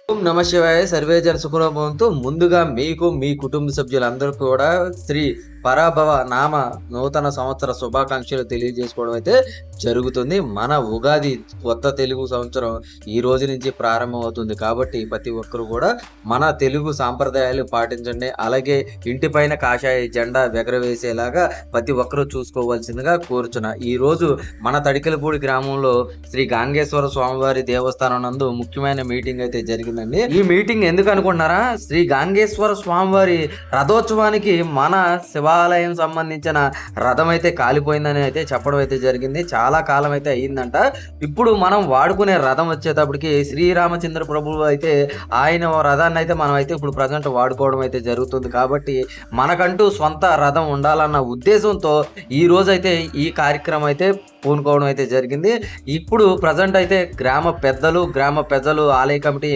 ఓం నమ శివాయ. సర్వే జన సుఖనో భవంతు. ముందుగా మీకు మీ కుటుంబ సభ్యులందరూ కూడా శ్రీ పరాభవ నామ నూతన సంవత్సర శుభాకాంక్షలు తెలియజేసుకోవడం అయితే జరుగుతుంది. మన ఉగాది కొత్త తెలుగు సంవత్సరం ఈ రోజు నుంచి ప్రారంభమవుతుంది కాబట్టి ప్రతి ఒక్కరు కూడా మన తెలుగు సాంప్రదాయాలు పాటించండి. అలాగే ఇంటిపైన కాషాయ జెండా ఎగరవేసేలాగా ప్రతి ఒక్కరూ చూసుకోవాల్సిందిగా కోరుచున్నా. ఈ రోజు మన తడికెలపూడి గ్రామంలో శ్రీ గాంగేశ్వర స్వామివారి దేవస్థానం నందు ముఖ్యమైన మీటింగ్ అయితే జరిగింది. ఈ మీటింగ్ ఎందుకు అనుకుంటున్నారా? శ్రీ గాంగేశ్వర స్వామివారి రథోత్సవానికి మన శివాలయం సంబంధించిన రథం అయితే కాలిపోయిందని అయితే చెప్పడం అయితే జరిగింది. చాలా కాలం అయితే అయ్యిందంట. ఇప్పుడు మనం వాడుకునే రథం వచ్చేటప్పటికి శ్రీరామచంద్ర ప్రభువు అయితే ఆయన రథాన్ని అయితే మనం అయితే ఇప్పుడు ప్రజెంట్ వాడుకోవడం అయితే జరుగుతుంది. కాబట్టి మనకంటూ సొంత రథం ఉండాలన్న ఉద్దేశంతో ఈ రోజు అయితే ఈ కార్యక్రమం అయితే పూనుకోవడం అయితే జరిగింది. ఇప్పుడు ప్రజెంట్ అయితే గ్రామ పెద్దలు ఆలయ కమిటీ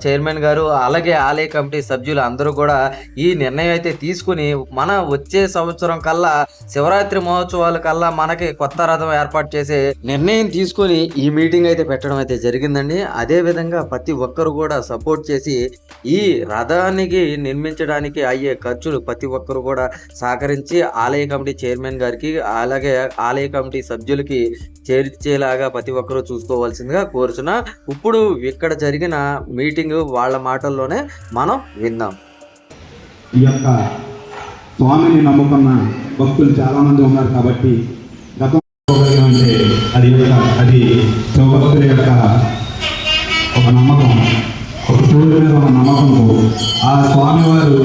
చైర్మన్ గారు అలాగే ఆలయ కమిటీ సభ్యులు అందరూ కూడా ఈ నిర్ణయం అయితే తీసుకుని మన వచ్చే సంవత్సరం కల్లా శివరాత్రి మహోత్సవాల కల్లా మనకి కొత్త రథం ఏర్పాటు చేసే నిర్ణయం తీసుకుని ఈ మీటింగ్ అయితే పెట్టడం అయితే జరిగిందండి. అదే విధంగా ప్రతి ఒక్కరు కూడా సపోర్ట్ చేసి ఈ రథానికి నిర్మించడానికి అయ్యే ఖర్చులు ప్రతి ఒక్కరు కూడా సహకరించి ఆలయ కమిటీ చైర్మన్ గారికి అలాగే ఆలయ కమిటీ సభ్యులకి చేర్చేలాగా ప్రతి ఒక్కరూ చూసుకోవాల్సిందిగా కోరుచున్నా. ఇప్పుడు ఇక్కడ జరిగిన మీటింగ్ వాళ్ళ మాటల్లోనే మనం విందాం. ఈ యొక్క స్వామిని నమ్ముకున్న భక్తులు చాలా మంది ఉన్నారు కాబట్టి అంటే అది శివభక్తుల యొక్క ఒక నమ్మకం, ఒక సూర్యుడి మీద ఒక నమ్మకంతో ఆ స్వామివారు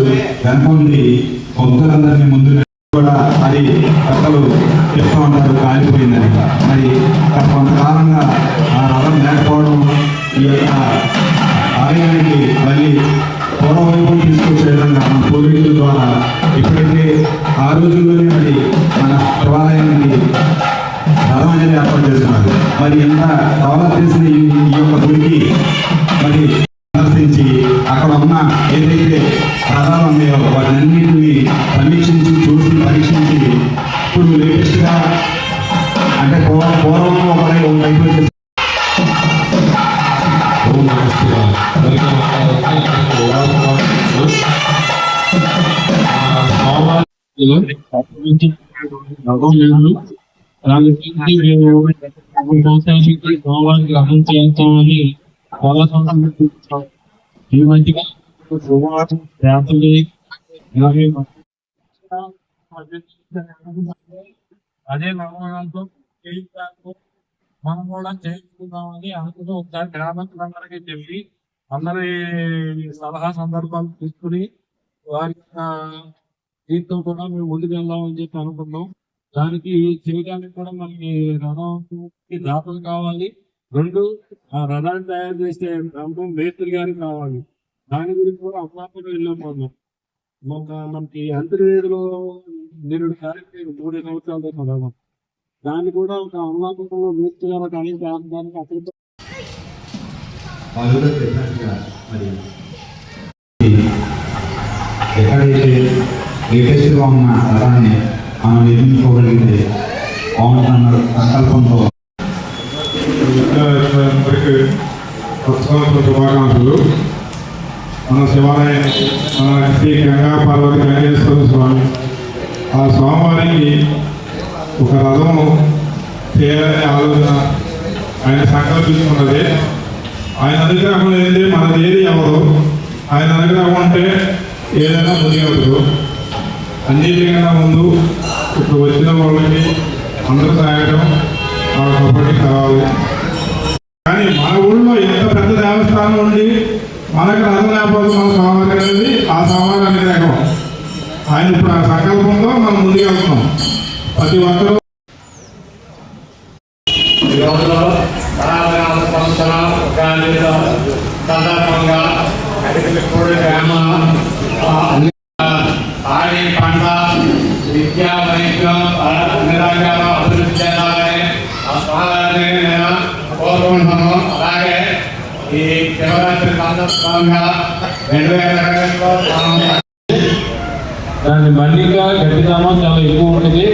వెనకొండి భక్తులందరినీ ముందు కూడా అది కథలు చెప్తూ ఉంటారు కాలిపోయిందని. మరి కొంతకాలంగా ఆ రథం లేకపోవడం ఈ యొక్క ఆలయానికి మళ్ళీ పూర్వవైభవం తీసుకొచ్చే విధంగా మన పూర్వీకుల ద్వారా ఇప్పుడైతే ఆ రోజుల్లోనే మరి మన శివాలయానికి రథం అనేది ఏర్పాటు చేస్తున్నారు. మరి ఎంత డెవలప్ చేసిన ఈ యొక్క గుడికి మరి సందర్శించి అక్కడ ఉన్న ఏదైతే రథాలు ఉన్నాయో వాటన్నింటినీ సమీక్షించి చూసి పరీక్షించి ఇప్పుడు లేటెస్ట్గా అంటే పూర్వం ఒక టైప్లో చేసి ఈ మంచిగా అదే నమ్మకంతో మనం కూడా చేయించుకుందామని అనుకుంటూ ఒకసారి గ్రామందరికీ చెప్పి అందరి సలహా సందర్భాలు తీసుకుని వారి దీంతో కూడా మేము ముందుకు వెళ్దామని చెప్పి అనుకున్నాం. దానికి చేయడానికి కూడా మనకి రథంకి దాతలు కావాలి. రెండు, ఆ రథాన్ని తయారు చేసే రథం మేస్త్రి గారికి కావాలి. దాని గురించి కూడా అమ్మాపురం వెళ్ళాము. మనకి అంతర్వేదిలో నిరుడు కార్యక్రమం 3 సంవత్సరాలతో చదవడం. దాన్ని కూడా ఒక అమలాపురంలో మేస్త్రి గారు కానీ దానికి అతనితో మరి ఎక్కడైతే లేటెస్ట్గా ఉన్న రథాన్ని మనం నిర్మించుకోగలిగితే బాగుంటున్న సంకల్పంతో శుభాకాంక్షలు. మన శివాలయానికి మన శ్రీ గంగా పార్వతి గంగేశ్వర స్వామి ఆ స్వామివారికి ఒక రథం చేయాలనే ఆలోచన ఆయన సంకల్పించుకున్నది. ఆయన అనుగ్రహం ఏంటి మనది ఏది ఎవరు, ఆయన అనుగ్రహం ఉంటే ఏదైనా ముందుకెళ్తారు. అన్నిటికన్నా ముందు ఇప్పుడు వచ్చిన వాళ్ళకి అందరూ సాయడం వాళ్ళకి కావాలి. కానీ మన ఊళ్ళో ఎంత పెద్ద దేవస్థానం ఉండి మనకు రథం లేకపోతే మన స్వామి అనేది ఆ స్వామి అనుగ్రహం. ఆయన ఇప్పుడు ఆ సంకల్పంలో మనం ముందుకెళ్తున్నాం. ప్రతి ఒక్కరూ సందర్భంగా గ్రామ ఆడి పంట విద్యా వైద్యం అన్ని రంగాల్లో అభివృద్ధి చేయాలని నేను కోరుకుంటున్నాను. అలాగే ఈ శివరాత్రి సందర్భంగా 2020లో దాని మన్నిక గట్టిదనం చాలా ఎక్కువ ఉంటుంది,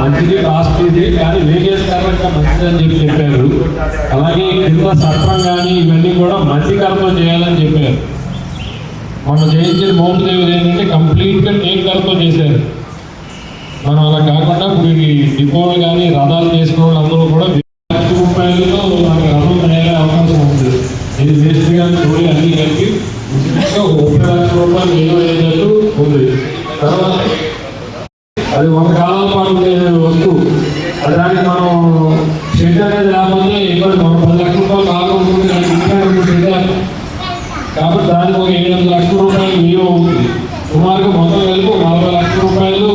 మంచిది, కాస్ట్లీది, కానీ వేగేస్ కర్ర మంచిదని చెప్పారు. అలాగే కింద సత్రం కానీ ఇవన్నీ కూడా మట్టి కర్రతో చేయాలని చెప్పారు. మనం చేయించిన మోముదేవి ఏంటంటే కంప్లీట్గా టేక్ కర్రతో చేశారు. మనం అలా కాకుండా ఇప్పుడు ఈ డిపోలు కానీ రథాలు చేసుకున్న వాళ్ళందరూ కూడా రూపాయలతో మనకి రథం తయారయ్యే అవకాశం ఉంది. ఇది వేస్ట్ కానీ తోడి అన్ని కలిపి ఉచితంగా 30 లక్షల రూపాయలు విలువ అయ్యేటట్టు ఉంది. తర్వాత అది 100 కాలాల పాటు ఉండే వస్తువు. దానికి మనం షెడ్ అనేది లేకపోతే ఇక్కడ మనం 10 లక్షల రూపాయలు కాకుండా షెడ్, కాబట్టి దానికి ఒక 7-8 లక్షల రూపాయలు విలువ అవుతుంది. సుమారుగా మొత్తం కలిపి 40 లక్షల రూపాయలు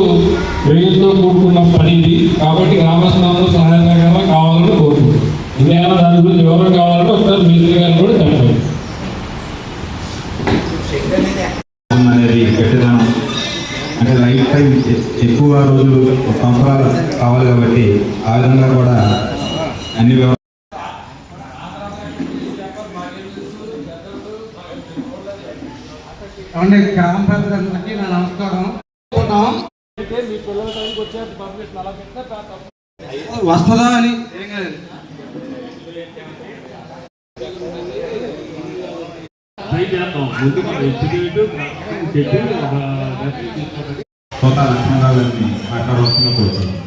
వ్యయంతో కూడుకున్న పని ఇది. కాబట్టి గ్రామస్తులందరూ సహాయ సహకారాలు కావాలని కోరుకుంటున్నాం. ఇంకేమైనా దాని గురించి వివరం కావాలంటే ఒకసారి మినిస్టర్ గారు కూడా చెప్పండి. అనేది గట్టిదనం అంటే లైఫ్ టైం ఎక్కువ రోజులు సంవత్సరాలు కావాలి కాబట్టి ఆ విధంగా కూడా అన్ని గ్రామ పెద్దలందరికీ నా నమస్కారం. వస్తుందా అని ఏం కాదు. కొత్త లక్షణాలని అక్కడ వస్తున్న కోరుతున్నాం.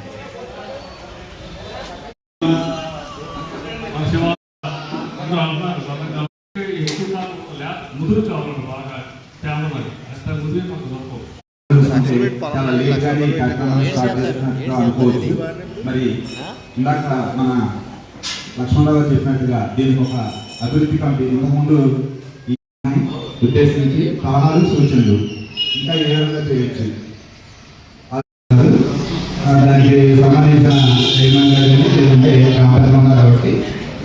ముదురు కావాలి బాగా తేమన్నది అంత ముదురు మాకు దొరకవు. చాలా లేట్గా ఈ కార్యక్రమాన్ని స్టార్ట్ చేసినట్టుగా అనుకోవచ్చు. మరి ఇందాక మన లక్ష్మణరావు గారు చెప్పినట్టుగా దీనికి ఒక అభివృద్ధి కమిటీ ఇంతకుముందు ఉద్దేశించి సలహాలు, సూచనలు ఇంకా ఏ విధంగా చేయొచ్చు దానికి సంబంధించిన చైర్మన్ గారు లేదంటే గ్రామ ఉన్నారు కాబట్టి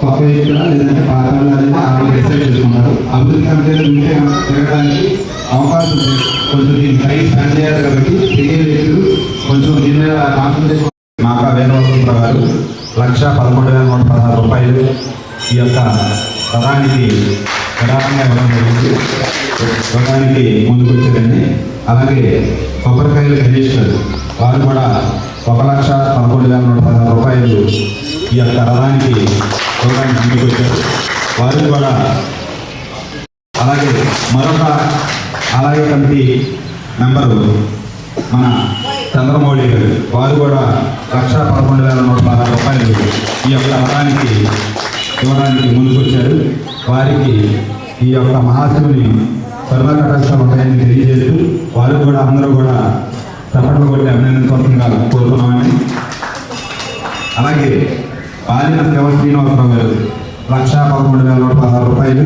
కొత్త వ్యక్తుల లేదంటే పాత వాళ్ళు డిసైడ్ చేసుకున్నారు. అభివృద్ధి కమిటీలు ఉంటే తిరగడానికి అవకాశం ఉంది. కొంచెం దీన్ని టైం స్పెండ్ చేయాలి కాబట్టి తెలియని వ్యక్తులు కొంచెం దీని మీద కాన్సన్ట్రేషన్. మాకా వేణువసంతరావు గారు 1,11,116 రూపాయలు ఈ యొక్క రథానికి విరాళంగా ఇవ్వడం జరిగింది. ఇవ్వడానికి ముందుకు వచ్చారండి. అలాగే కొబ్బరికాయలు గణేష్ గారు వారు కూడా 1,11,116 రూపాయలు ఈ యొక్క రథానికి ఇవ్వడానికి ముందుకు వచ్చారు. వారు కూడా అలాగే మరొక ఆలయ కమిటీ మెంబరు మన చంద్రమౌళి గారు వారు కూడా 1,11,116 రూపాయలు ఈ యొక్క రథానికి ఇవ్వడానికి ముందుకు వచ్చారు. వారికి ఈ యొక్క మహాశివుని కరుణాకటాక్షాలు ఉంటాయని తెలియజేస్తూ వారు కూడా అందరూ కూడా చప్పట్లు కొట్టి అభినందించవలసిందిగా కోరుతున్నామని. అలాగే బాలిన శివ శ్రీనివాసరావు గారు 1,11,116 రూపాయలు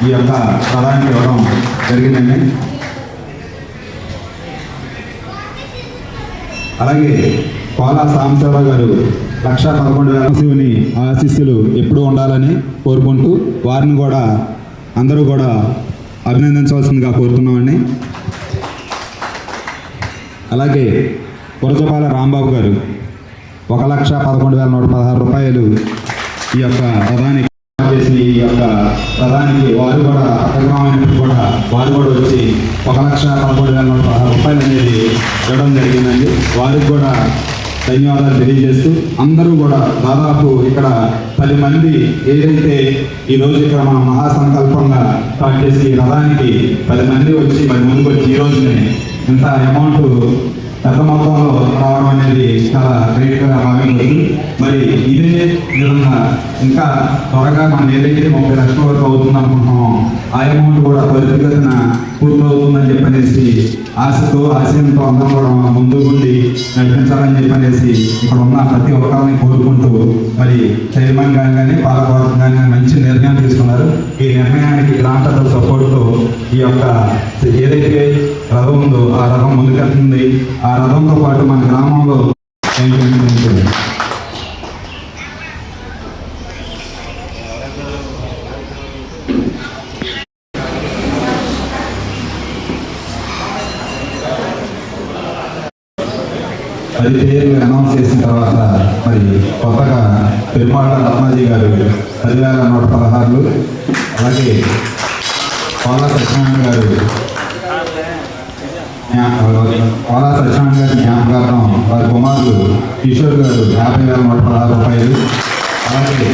ఈ యొక్క రథానికి ఇవ్వడం జరిగిందండి. అలాగే కోలా సాంబశివరావు గారు 1,11,000 శివుని ఆశీస్సులు ఎప్పుడూ ఉండాలని కోరుకుంటూ వారిని కూడా అందరూ కూడా అభినందించవలసిందిగా కోరుతున్నామండి. అలాగే కురజపాల రాంబాబు గారు 1,11,116 రూపాయలు ఈ యొక్క రథానికి చేసి ఈ యొక్క రథానికి వారు కూడా పట్టగ్రామైనప్పుడు కూడా వారు కూడా వచ్చి 1,11,116 రూపాయలు అనేది ఇవ్వడం జరిగిందండి. వారికి కూడా ధన్యవాదాలు తెలియజేస్తూ అందరూ కూడా దాదాపు ఇక్కడ 10 మంది ఏదైతే ఈరోజు ఇక్కడ మనం మహాసంకల్పంగా స్టార్ట్ చేసి రథానికి 10 మంది వచ్చి మరి ముందుకు వచ్చి ఈ రోజునే ఇంత అమౌంట్ పెద్ద మొత్తంలో రావడం అనేది చాలా గ్రేట్గా భావించవచ్చు. మరి ఇదే విధంగా ఇంకా త్వరగా మనం ఏదైతే 30 లక్షల వరకు అవుతుంది అనుకుంటున్నామో ఆ అమౌంట్ కూడా త్వరితగతిన పూర్తవుతుందని చెప్పనేసి ఆశతో ఆశయంతో అందరం కూడా ముందుగుండి నడిపించాలని చెప్పనేసి ఇక్కడ ఉన్న ప్రతి ఒక్కరిని కోరుకుంటూ మరి చైర్మన్ గారు కానీ పాలకవర్గం కానీ మంచి నిర్ణయం తీసుకున్నారు. ఈ నిర్ణయానికి గ్రామ పెద్దల సపోర్ట్తో ఈ యొక్క ఏదైతే రథం ఉందో ఆ రథం ముందుకెళ్తుంది. ఆ రథంతో పాటు మన గ్రామంలో అది పేరు అనౌన్స్ చేసిన తర్వాత మరి కొత్తగా పెరుమాళ్ళ రత్నాజీ గారు 10,116, అలాగే పాల సత్యనారాయణ గారు కోలా సత్యనారాయణ గారి జ్ఞాపకార్థం వారి కుమారులు కిషోర్ గారు 50,116 రూపాయలు, అలాగే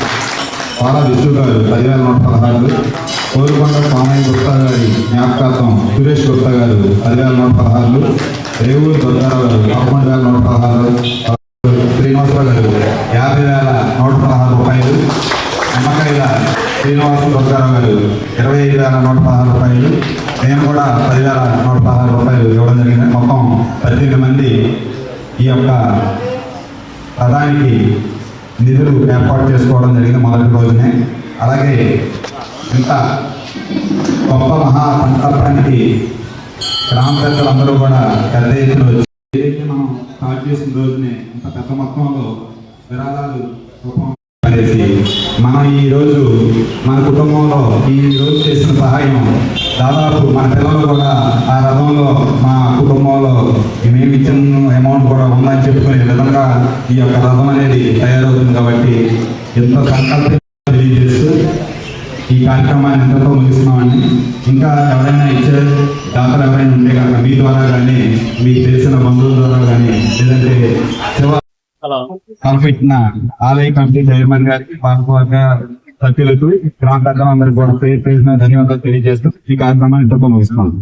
కోలా విష్ణు గారు 10,116, కోరుకొండ స్వామి గుప్తా గారి జ్ఞాపకార్థం సురేష్ గుప్తా గారు 10,116, రేవూరు దుర్గారావు గారు 11,116, శ్రీనివాసరావు గారు 50,116 రూపాయలు, నిమ్మకాయల శ్రీనివాస దుర్గారావు గారు 25,116 రూపాయలు, నేను కూడా 10,116 రూపాయలు ఇవ్వడం జరిగింది. మొత్తం 18 మంది ఈ యొక్క రథానికి నిధులు ఏర్పాటు చేసుకోవడం జరిగింది మొదటి రోజునే. అలాగే ఇంత గొప్ప మహా సంకల్పానికి గ్రామ పెద్దలందరూ కూడా పెద్ద ఎత్తున వచ్చి ఏదైతే మనం స్టార్ట్ చేసిన రోజునే ఇంత పెద్ద మొత్తంలో విరాళాలు రూపం అనేసి మనం ఈరోజు మన కుటుంబంలో ఈ రోజు చేసిన సహాయం దాదాపు మన పిల్లలు కూడా ఆ రథంలో మా కుటుంబంలో మేము ఇచ్చిన అమౌంట్ కూడా ఉందని చెప్పుకునే విధంగా ఈ యొక్క రథం అనేది తయారవుతుంది. కాబట్టి ఎంత సంకల్పం తెలియజేస్తూ ఈ కార్యక్రమాన్ని ఎంతతో ముగిస్తున్నామని, ఇంకా ఎవరైనా ఇచ్చే దాతలు ఎవరైనా ఉంటే కనుక మీ ద్వారా కానీ మీకు తెలిసిన బంధువుల ద్వారా కానీ లేదంటే కల్పించిన ఆలయ కమిటీ చైర్మన్ గారికి పాల్గొక సభ్యులకు గ్రామ పెద్దలందరికీ కూడా పేరు ధన్యవాదాలు తెలియజేస్తూ ఈ కార్యక్రమాన్ని ఇంతతో ముగిస్తున్నాను.